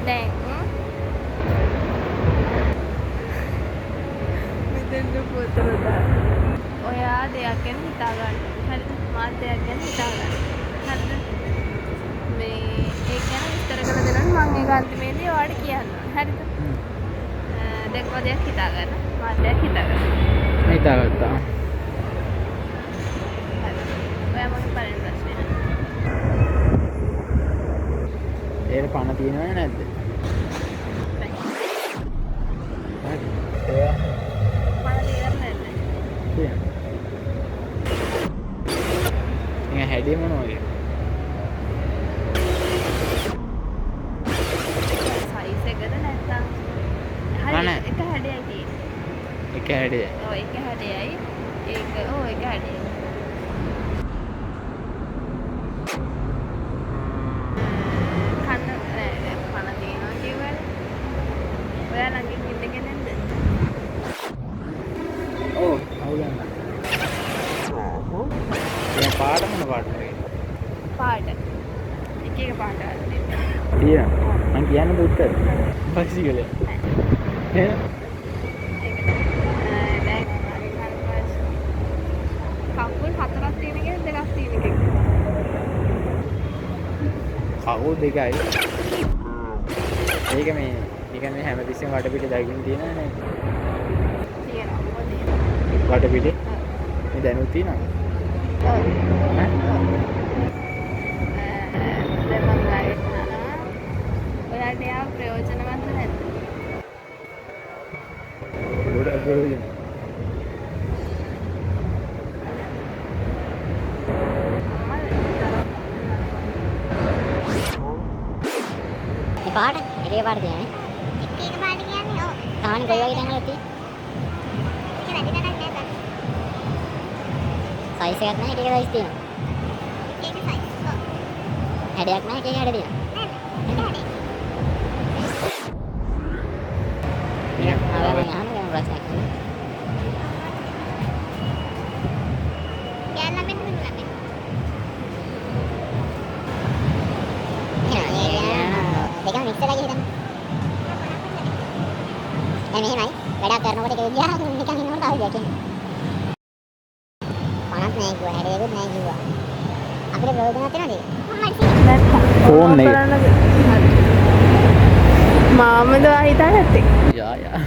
දැන් මෙතෙන්ට පොතල දාන්න. ඔයා දෙයක් ගැන හිතා ගන්න. හරිද? මාත් දෙයක් ගැන හිතා ගන්න. හරිද? මේ ඒක ගැන විස්තර කරලා දෙනවා මම ඒක අන්තිමේදී ඔයාලට කියන්න ඕනේ. හරිද? දැන් ඔය දෙයක් හිතා ගන්න. මාත් දෙයක් හිතා ගන්න. හිතාගත්තා. ඔයා මගේ පළවෙනි ප්‍රශ්නේ අහන්න. ඒක පණ තියෙනවද නැද්ද? නැහැ. හරි. ඔයා පණ තියලා නැද්ද? තියෙනවා. ඉතින් හැඩේ මොනවද? සයිස් එකද නැත්නම් හරි එක හැඩයයි තියෙන්නේ. එක හැඩේ. ඔව් එක හැඩයයි. ඒක ඔව් එක හැඩයයි. කන්න නෑ පණ තියෙනවා කියවනේ. ඔයා ළඟින් ඉන්නගෙන නැද්ද? ඔව් අවුලක් නැහැ. දැන් පාට මොන පාටද? පාට. එක එක පාට අරන් තියෙනවා. මං කියන්නද උත්තර? බයිසිකලය. එහෙනම් දැන් කකුල් හතරක් තියෙන එකද දෙකක් තියෙන එකද? කකුල් දෙකයි. ඒක මේ නිකන් හැමතිස්සෙම වටපිට දකින්න තියෙනවා නේ. තියෙනවා. වටපිට මේ දැනුත් තියෙනවා. ඔව්. ඈ? දැන් මම ඔයාලට ඔයාලට යා ප්‍රයෝජනවත් නැද්ද? ගොඩක් ප්‍රයෝජන. ඒ පාට එකේ පාට තියෙනනේ. එක පාට කියන්නේ ඔව්. තාන්නේ කොයි වගේ තැන්වල තියෙන්නේ? ඒක වැඩි ගණන් නෑ බං. සයිස් එකක් නැහැ එක එක සයිස් තියෙනවා. එක එක සයිස්. ඔව්. හැඩයක් නැහැ එක එක හැඩ තියෙනවා. නෑ නෑ. එක හැඩේ. ආවෙන් අහන්න ගමන් ප්‍රශ්නයක් නෙමෙයි. යන්න මෙන්න මෙන්න. දෙකම මික්ස් වෙලා ගිහින් දැන් මෙහෙමයි වැඩක් කරනකොට ඒක විදිහට නිකන් ඉන්නකොට ආවිද කියන්නේ. පණක් නෑ කිව්වා හැඩයක්වත් නෑ කිව්වා. අපිට ප්‍රයෝජනවත් වෙනවද ඒක? ෆෝන් එක. මාමද ඔයා හිතා නැත්තේ? යා යා